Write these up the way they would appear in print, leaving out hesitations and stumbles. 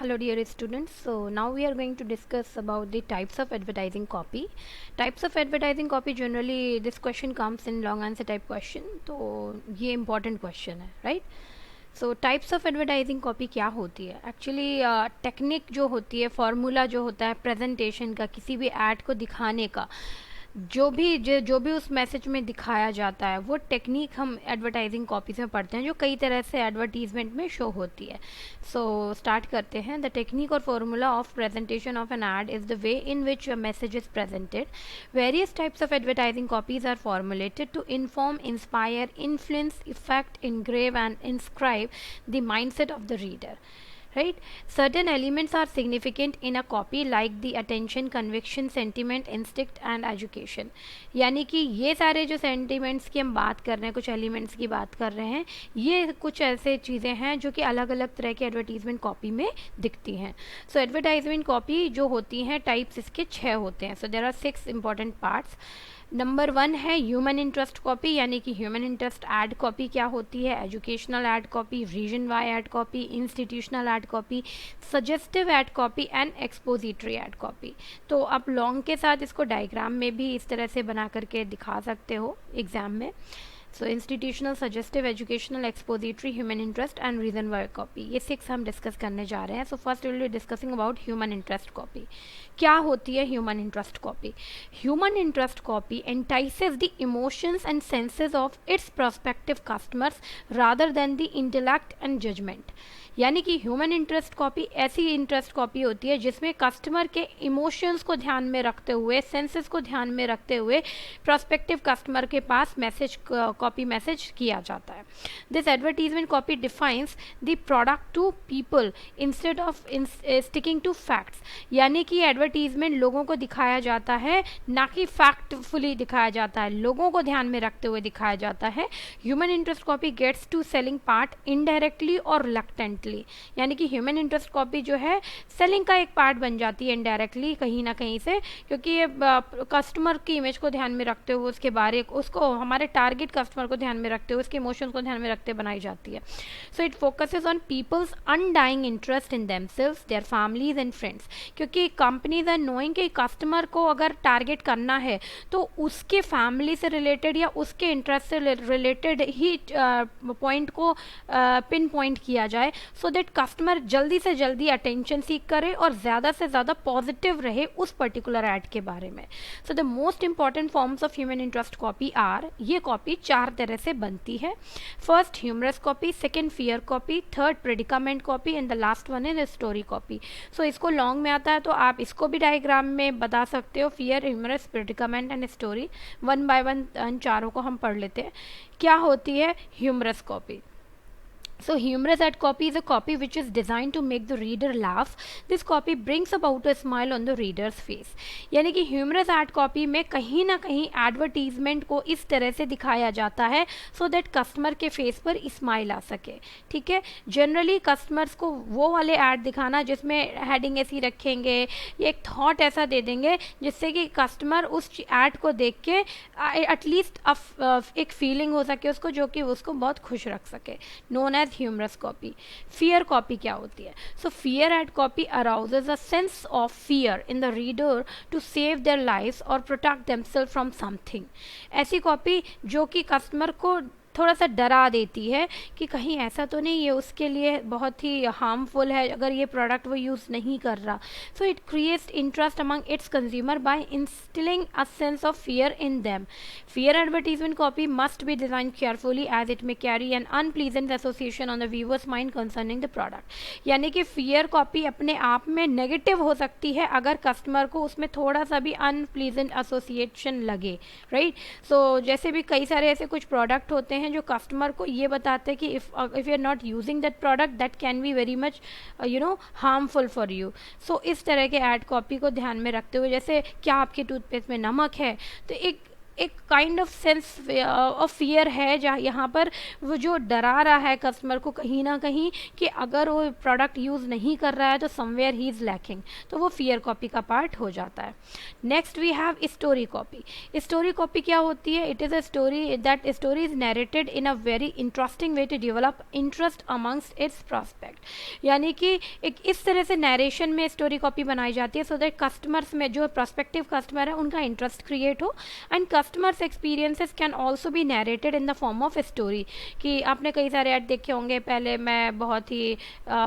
Hello dear students, so now we are going to discuss about the types of advertising copy. Types of advertising copy, generally this question comes in long answer type question, तो ये important question है, right? So types of advertising copy क्या होती है actually technique जो होती है formula जो होता है प्रेजेंटेशन का किसी भी ऐड को दिखाने का जो भी उस मैसेज में दिखाया जाता है वो टेक्निक हम एडवर्टाइजिंग कॉपीज में पढ़ते हैं जो कई तरह से एडवर्टीजमेंट में शो होती है सो स्टार्ट करते हैं द टेक्निक और formula of presentation of an ad is the way in which a message is presented various types of advertising copies are formulated to inform inspire influence effect engrave and inscribe the mindset of the reader, right? Certain elements are significant in a copy like the attention, conviction, sentiment, instinct and education. यानी कि ये सारे जो sentiments की हम बात कर रहे हैं, कुछ एलिमेंट्स की बात कर रहे हैं, ये कुछ ऐसे चीज़ें हैं जो कि अलग अलग तरह के एडवर्टीजमेंट कॉपी में दिखती हैं. सो एडवर्टाइजमेंट कॉपी जो होती हैं टाइप्स इसके 6 होते हैं. So there are 6 important parts. Number 1 है ह्यूमन इंटरेस्ट कॉपी, यानी कि ह्यूमन इंटरेस्ट एड कॉपी क्या होती है, educational ad copy, reason why ad copy, institutional ad copy, suggestive ad copy and expository ad copy. तो आप लॉन्ग के साथ इसको डायग्राम में भी इस तरह से बना करके दिखा सकते हो एग्जाम में. So institutional, suggestive, educational, expository, human interest and reason why copy, ये 6 हम डिस्कस करने जा रहे हैं. So first will be discussing about human interest copy. क्या होती है human interest copy? Human interest copy entices the emotions and senses of its prospective customers rather than the intellect and judgment. यानी कि human interest copy ऐसी interest copy होती है जिसमें customer के इमोशंस को ध्यान में रखते हुए, सेंसेस को ध्यान में रखते हुए प्रोस्पेक्टिव कस्टमर के पास मैसेज कॉपी मैसेज किया जाता है. This advertisement copy defines the product to people instead of sticking to facts. यानी कि एडवर्टीजमेंट लोगों को दिखाया जाता है, ना कि फैक्टफुली दिखाया जाता है, लोगों को ध्यान में रखते हुए दिखाया जाता है. Human interest copy gets to selling part indirectly और रिलक्टेंटली. यानी कि ह्यूमन इंटरेस्ट कॉपी जो है सेलिंग का एक पार्ट बन जाती है इनडायरेक्टली कहीं ना कहीं से, क्योंकि ये कस्टमर की इमेज को ध्यान में रखते हुए, उसके बारे उसको हमारे टारगेट कस्टमर को ध्यान में रखते हुए, उसके इमोशंस को ध्यान में रखते बनाई जाती है. So it focuses on people's undying interest in themselves, their families and friends. क्योंकि कंपनीज आर नोइंग कि कस्टमर को अगर टारगेट करना है तो उसके फैमिली से रिलेटेड या उसके इंटरेस्ट से रिलेटेड ही पॉइंट को पिन पॉइंट किया जाए, सो दैट कस्टमर जल्दी से जल्दी अटेंशन सीख करे और ज़्यादा से ज़्यादा पॉजिटिव रहे उस पर्टिकुलर ऐड के बारे में. So the most important forms of human interest copy are, ये कॉपी 4 तरह से बनती है. First humorous copy, second fear copy, third predicament copy and the last one is story copy. So इसको लॉन्ग में आता है तो आप इसको भी डायग्राम में बता सकते हो. Fear, humorous, predicament and story, one by one इन चारों को हम पढ़ लेते हैं. क्या होती है humorous copy? So humorous ad copy is a copy which is designed to make the reader laugh. This copy brings about a smile on the reader's face. यानी कि humorous ad copy में कहीं ना कहीं advertisement को इस तरह से दिखाया जाता है so that customer के face पर smile आ सके. ठीक है, generally customers को वो वाले ad दिखाना जिसमें heading ऐसी रखेंगे, एक thought ऐसा दे देंगे जिससे कि customer उस ad को देख के at least एक feeling हो सके उसको, जो कि उसको बहुत खुश रख सके. known as humorous copy. Fear copy क्या होती है? So fear ad copy arouses a sense of fear in the reader to save their lives or protect themselves from something. ऐसी कॉपी जो कि कस्टमर को थोड़ा सा डरा देती है कि कहीं ऐसा तो नहीं ये उसके लिए बहुत ही हार्मफुल है अगर ये प्रोडक्ट वो यूज़ नहीं कर रहा. So it creates interest among its consumer by instilling a sense of fear in them. Fear advertisement copy must be design carefully as it may carry an unpleasant association on the viewers mind concerning the product. यानी कि fear copy अपने आप में negative हो सकती है अगर customer को उसमें थोड़ा सा भी अनप्लीजेंट एसोसिएशन लगे, राइट? सो जैसे भी कई सारे ऐसे कुछ प्रोडक्ट होते हैं जो कस्टमर को ये बताते हैं कि if you are not using that product that can be very much harmful for you. So इस तरह के एड कॉपी को ध्यान में रखते हुए, जैसे क्या आपके टूथपेस्ट में नमक है, तो एक kind of sense of fear है जहाँ यहाँ पर वो जो डरा रहा है कस्टमर को कहीं ना कहीं कि अगर वो प्रोडक्ट यूज़ नहीं कर रहा है तो समवेयर ही इज़ लैकिंग, तो वो फियर कॉपी का पार्ट हो जाता है। Next we have story copy. Story copy क्या होती है? It is a story, that story is narrated in a very interesting way to develop interest amongst its prospect. यानी कि एक इस तरह से नरेशन में स्टोरी कॉपी बनाई जाती है सो दैट कस्टमर्स में, जो प्रॉस्पेक्टिव कस्टमर है, उनका इंटरेस्ट क्रिएट हो, and customers experiences can also be narrated in the form of story. कि आपने कई सारे ऐड देखे होंगे, पहले मैं बहुत ही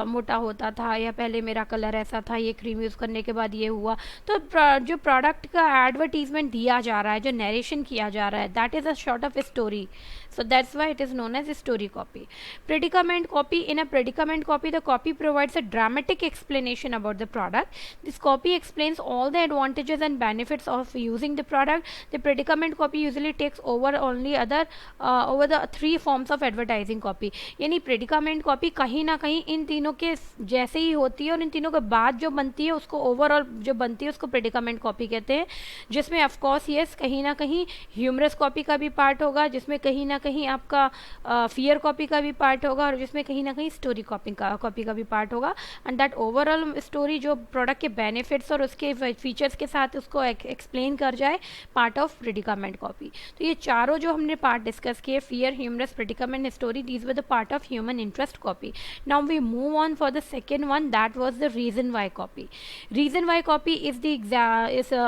मोटा होता था, या पहले मेरा कलर ऐसा था, ये क्रीम यूज़ करने के बाद ये हुआ। तो जो प्रोडक्ट का एडवर्टीजमेंट दिया जा रहा है, जो नरेशन किया जा रहा है, that is a short of story, so that's why it is known as story copy. Predicament copy. In a predicament copy, the copy provides a dramatic explanation about the product. This copy explains all the advantages and benefits of using the product. The predicament copy usually takes over only over the three forms of advertising copy. यानी predicament copy कहीं ना कहीं इन तीनों के जैसे ही होती है, और इन तीनों के बाद जो बनती है उसको ओवरऑल जो बनती है उसको predicament copy कहते हैं, जिसमें ऑफ कोर्स यस कहीं ना कहीं ह्यूमरस कॉपी का भी पार्ट होगा, जिसमें कहीं ना कहीं आपका फियर कॉपी का भी पार्ट होगा, और जिसमें कहीं ना कहीं स्टोरी कॉपी का भी पार्ट होगा, एंड दैट ओवरऑल स्टोरी जो प्रोडक्ट के बेनिफिट्स और उसके फीचर्स के साथ उसको एक्सप्लेन कर जाए, पार्ट ऑफ प्रेडिकामेंट कॉपी। तो ये चारों जो हमने पार्ट डिस्कस किए, fear, humorous, predicament, story, these were the part of human interest copy. Now we move on for the second one, that was the reason why copy. Reason why copy is the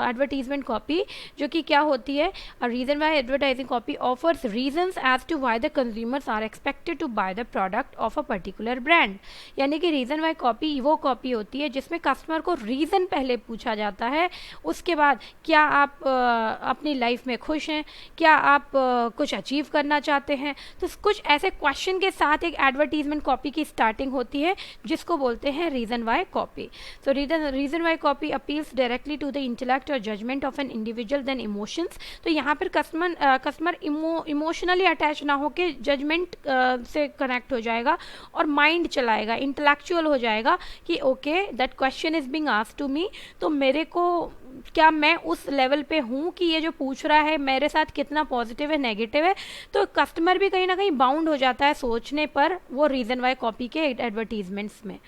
advertisement copy, जो कि क्या होती है? Reason why advertising copy offers reasons as to why the consumers are expected to buy the product of a particular brand। यानी कि reason why copy वो copy होती है जिसमें कस्टमर को रीज़न पहले पूछा जाता है, उसके बाद क्या आप अपनी लाइफ में खुश हैं, क्या आप कुछ अचीव करना चाहते हैं, तो कुछ ऐसे क्वेश्चन के साथ एक एडवर्टीजमेंट कॉपी की स्टार्टिंग होती है, जिसको बोलते हैं reason why copy. So reason why copy appeals directly to the intellect और judgment of an individual than emotions. तो यहाँ पर कस्टमर इमोशनली अटैच ना होके जजमेंट से कनेक्ट हो जाएगा और माइंड चलाएगा, इंटेलेक्चुअल हो जाएगा कि okay that question is being asked to me, तो मेरे को क्या मैं उस लेवल पे हूँ कि ये जो पूछ रहा है मेरे साथ कितना पॉजिटिव है, नेगेटिव है। तो कस्टमर भी कहीं ना कहीं बाउंड हो जाता है सोचने पर वो रीज़न वाई कॉपी के एडवर्टीजमेंट्स में।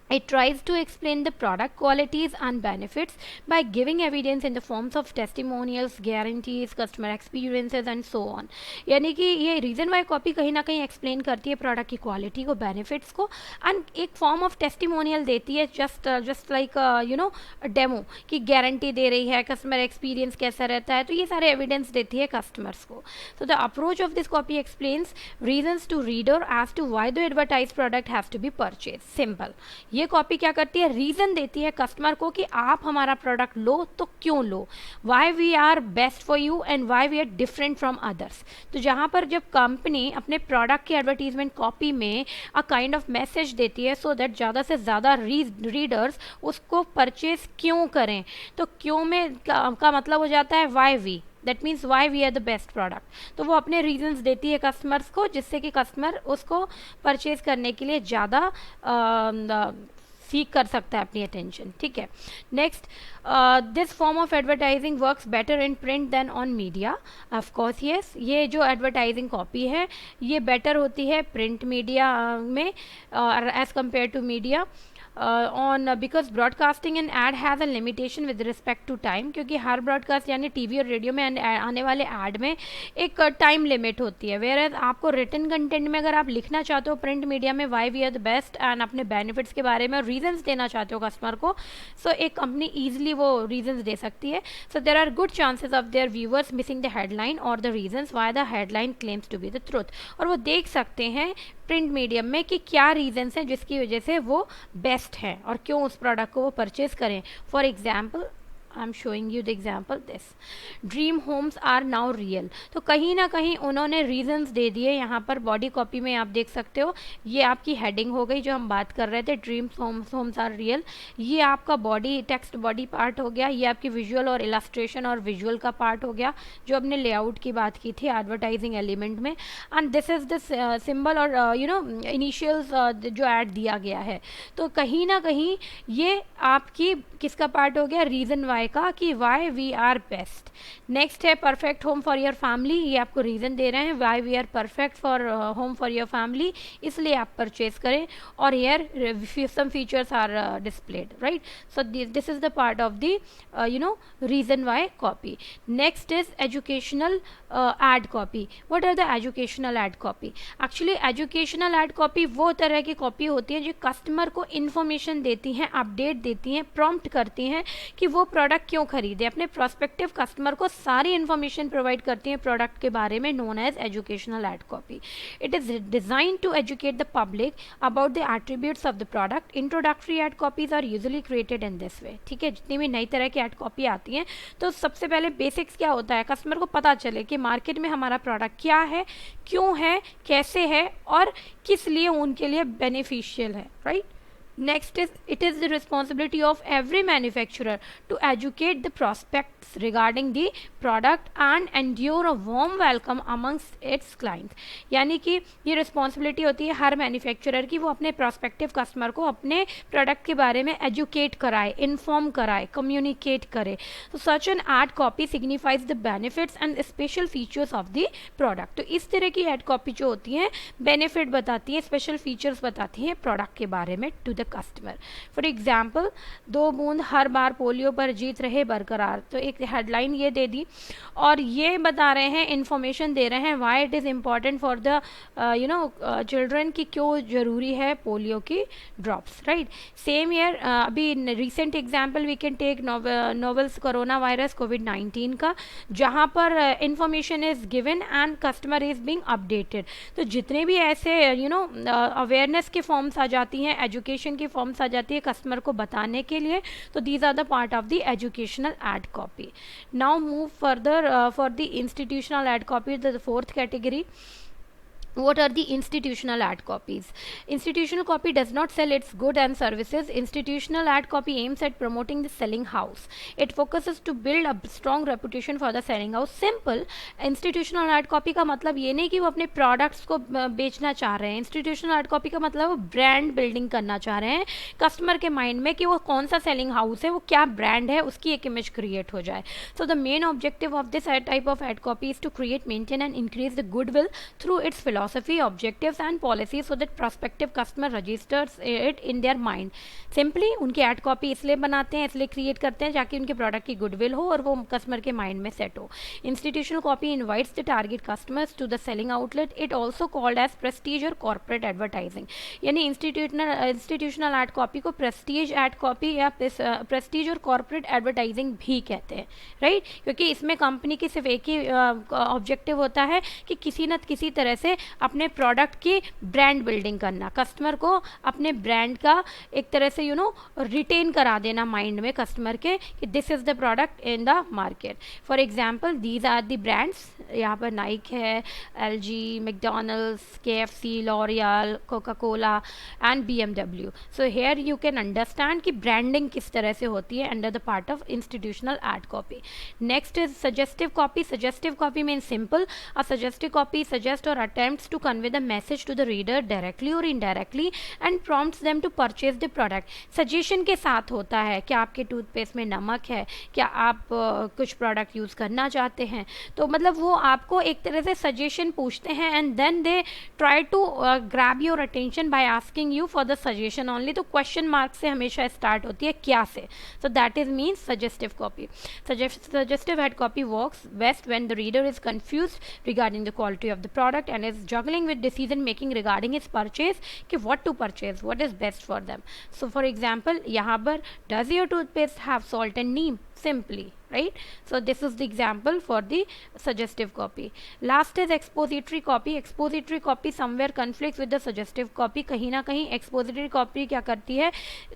It tries to explain the product qualities and benefits by giving evidence in the forms of testimonials, guarantees, customer experiences and so on। यानी कि ये रीज़न वाई कॉपी कहीं ना कहीं एक्सप्लेन करती है प्रोडक्ट की क्वालिटी को, बेनिफिट्स को, एंड एक फॉर्म ऑफ टेस्टिमोनियल देती है, just like you know demo की गारंटी दे रही है, कस्टमर एक्सपीरियंस कैसा रहता है, तो ये सारे एविडेंस देती है कस्टमर्स को। So the approach of this copy explains reasons to reader as to why the advertise product has to be purchase. Simple, ये कॉपी क्या करती है? रीजन देती है कस्टमर को कि आप हमारा प्रोडक्ट लो तो क्यों लो, why we are best for you and why we are different from others. तो जहाँ पर जब कंपनी अपने प्रोडक्ट की एडवर्टीजमेंट कॉपी में अ काइंड ऑफ मैसेज देती है सो दैट ज़्यादा से ज़्यादा रीडर्स उसको परचेज क्यों करें, तो क्यों में का मतलब हो जाता है why we, that means why we are the best product. तो वो अपने रीजंस देती है कस्टमर्स को, जिससे कि कस्टमर उसको परचेज करने के लिए ज़्यादा सीख कर सकता है अपनी अटेंशन। ठीक है, next, this form of advertising works better in print than on media. Of course yes, ये जो एडवर्टाइजिंग कॉपी है ये बेटर होती है प्रिंट मीडिया में as compare to media on, because broadcasting and ad has a limitation with respect to time, क्योंकि हर broadcast यानी टीवी और रेडियो में आने वाले ऐड में एक टाइम लिमिट होती है। वेयर एज आपको रिटन कंटेंट में अगर आप लिखना चाहते हो प्रिंट मीडिया में why we are the best and अपने बेनिफिट्स के बारे में रीजंस देना चाहते हो कस्टमर को, सो एक कंपनी ईजिली वो रीजंस दे सकती है। So there are good chances of their viewers missing the headline और the reasons why the headline claims to be the truth, और वो देख सकते हैं प्रिंट मीडियम में कि क्या रीजंस हैं जिसकी वजह से वो बेस्ट है और क्यों उस प्रोडक्ट को वो परचेज करें। For example, I am showing you the example this, dream homes are now real. तो कहीं ना कहीं उन्होंने रीजंस दे दिए, यहाँ पर बॉडी कॉपी में आप देख सकते हो, ये आपकी हेडिंग हो गई जो हम बात कर रहे थे, ड्रीम होम्स आर रियल। ये आपका बॉडी टेक्स्ट बॉडी पार्ट हो गया, ये आपकी विजुअल और इलस्ट्रेशन और विजुअल का पार्ट हो गया जो हमने लेआउट की बात की थी एडवर्टाइजिंग एलिमेंट में, and this is this symbol और यू नो इनिशियल्स जो ऐड दिया गया है। तो कहीं ना कहीं ये आपकी किसका पार्ट हो गया? रीजन वाई वाई का कि why we are best. Next है perfect home for your family, ये आपको रीज़न दे रहे हैं why we are perfect for home for your family, इसलिए आप परचेज करें। और here some features are displayed, right. So this is the part of the reason why copy. Next is educational ad copy. What are the educational ad copy? Actually educational ad copy वो तरह की copy होती है जो customer को information देती हैं, update देती हैं, प्रॉम्प्ट करती हैं कि वो प्रोडक्ट क्यों खरीदे, अपने प्रोस्पेक्टिव कस्टमर को सारी इन्फॉर्मेशन प्रोवाइड करती हैं प्रोडक्ट के बारे में, known as educational ad copy. It is designed to educate the public about the attributes of the product. Introductory ad copies are usually created in this way. ठीक है, जितनी भी नई तरह की ad copy आती हैं तो सबसे पहले बेसिक्स क्या होता है, कस्टमर को पता चले कि मार्केट में हमारा प्रोडक्ट क्या है, क्यों है, कैसे है और किस लिए उनके लिए बेनिफिशियल है, right. Next is it is the responsibility of every manufacturer to educate the prospects regarding the product and endure a warm welcome amongst its clients. यानी कि ये रिस्पॉन्सिबिलिटी होती है हर मैन्युफैक्चरर की, वो अपने प्रोस्पेक्टिव कस्टमर को अपने प्रोडक्ट के बारे में एजुकेट कराए, इन्फॉर्म कराए, कम्युनिकेट करे। तो such an ad copy signifies the benefits and special features of the product. तो इस तरह की एड कॉपी जो होती हैं बेनिफिट बताती हैं, स्पेशल फीचर्स बताती हैं प्रोडक्ट के बारे में to the customer. For example, 2 बूंद हर बार पोलियो पर जीत रहे बरकरार, तो एक हेडलाइन ये दे दी और ये बता रहे हैं, इंफॉर्मेशन दे रहे हैं why it is important for the children की क्यों ज़रूरी है पोलियो की ड्रॉप्स, राइट। सेम ईयर अभी recent example we can take novels corona virus कोविड-19 का, जहाँ पर information is given and customer is being updated. तो जितने भी ऐसे अवेयरनेस के फॉर्म्स आ जाती हैं, एजुकेशन की फॉर्म्स आ जाती है कस्टमर को बताने के लिए, तो these are the part of the educational ad copy. Now move further for the institutional ad copy, the fourth category. What are the institutional ad copies? Institutional copy does not sell its goods and services. Institutional ad copy aims at promoting the selling house. It focuses to build a strong reputation for the selling house. Simple. Institutional ad copy का मतलब ये नहीं कि वो अपने products को बेचना चाह रहे हैं। Institutional ad copy का मतलब वो brand building करना चाह रहे हैं customer के mind में कि वो कौन सा selling house है, वो क्या brand है, उसकी एक image create हो जाए। So the main objective of this type of ad copy is to create, maintain and increase the goodwill through its philosophy, objectives and policies so that prospective customer registers it in their mind. Simply उनकी ad copy इसलिए बनाते हैं, इसलिए create करते हैं ताकि उनके product की goodwill हो और वो customer के mind में set हो। Institutional copy invites the target customers to the selling outlet. It also called as prestige or corporate advertising. यानी institutional ad copy को prestige ad copy या prestige और corporate advertising भी कहते हैं, right? क्योंकि इसमें कंपनी की सिर्फ एक ही ऑब्जेक्टिव होता है कि किसी न किसी तरह से अपने प्रोडक्ट की ब्रांड बिल्डिंग करना, कस्टमर को अपने ब्रांड का एक तरह से रिटेन करा देना माइंड में कस्टमर के कि this is the product in the market. For example, these are the brands, यहाँ पर नाइक है, LG, McDonald's, KFC, L'Oreal, Coca Cola and BMW. So here you can understand कि ब्रांडिंग किस तरह से होती है under the part of institutional ad copy. Next is suggestive copy. Suggestive copy means simple, a suggestive copy suggest और attempts to convey the message to the reader directly or indirectly and prompts them to purchase the product. Suggestion के साथ होता है, क्या आपके toothpaste में नमक है, क्या आप कुछ प्रोडक्ट यूज़ करना चाहते हैं, तो मतलब वो आपको एक तरह से सजेशन पूछते हैं and then they try to grab your attention by asking you for the suggestion only. तो क्वेश्चन मार्क से हमेशा स्टार्ट होती है क्या से, so that is means suggestive copy. Suggestive ad copy works best when the reader is confused regarding the quality of the product and is juggling with decision making regarding its purchase कि what to purchase, what is best for them. So for example, यहाँ पर does your toothpaste have salt and neem? Simply, right? So this is the example for the suggestive copy. Last is expository copy. Expository copy somewhere conflicts with the suggestive copy. कहीं ना कहीं expository copy क्या करती है,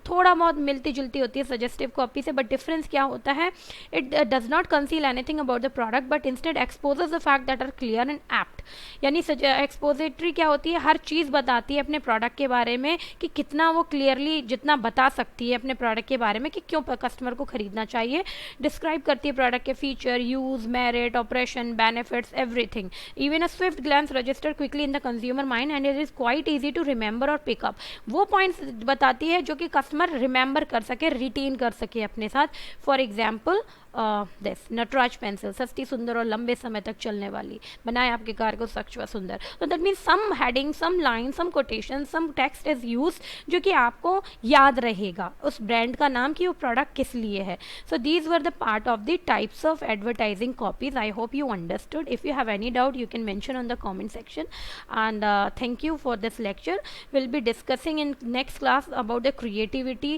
थोड़ा बहुत मिलती जुलती होती है suggestive copy से, but difference क्या होता है, it does not conceal anything about the product but instead exposes the fact that are clear and apt. यानी expository क्या होती है, हर चीज़ बताती है अपने प्रोडक्ट के बारे में कि कितना वो क्लियरली जितना बता सकती है अपने प्रोडक्ट के बारे में कि क्यों कस्टमर को खरीदना चाहिए, डिस्क्राइब करती है प्रोडक्ट के feature, use, merit, operation, benefits, everything. Even a swift glance register quickly in the consumer mind and it is quite easy to remember और पिकअप. वो पॉइंट्स बताती है जो कि कस्टमर रिमेंबर कर सके, रिटेन कर सके अपने साथ. For example this Nataraj pencil, सस्ती, सुंदर और लंबे समय तक चलने वाली, बनाए आपके कार को स्वच्छ व सुंदर. तो that means some heading, some line, some quotation, some text is use जो कि आपको याद रहेगा उस ब्रांड का नाम कि वो प्रोडक्ट किस लिए है. So these were the part of the types of advertising copies. I hope you understood. If you have any doubt, you can mention on the comment section. And thank you for this lecture. We'll be discussing in next class about the creativity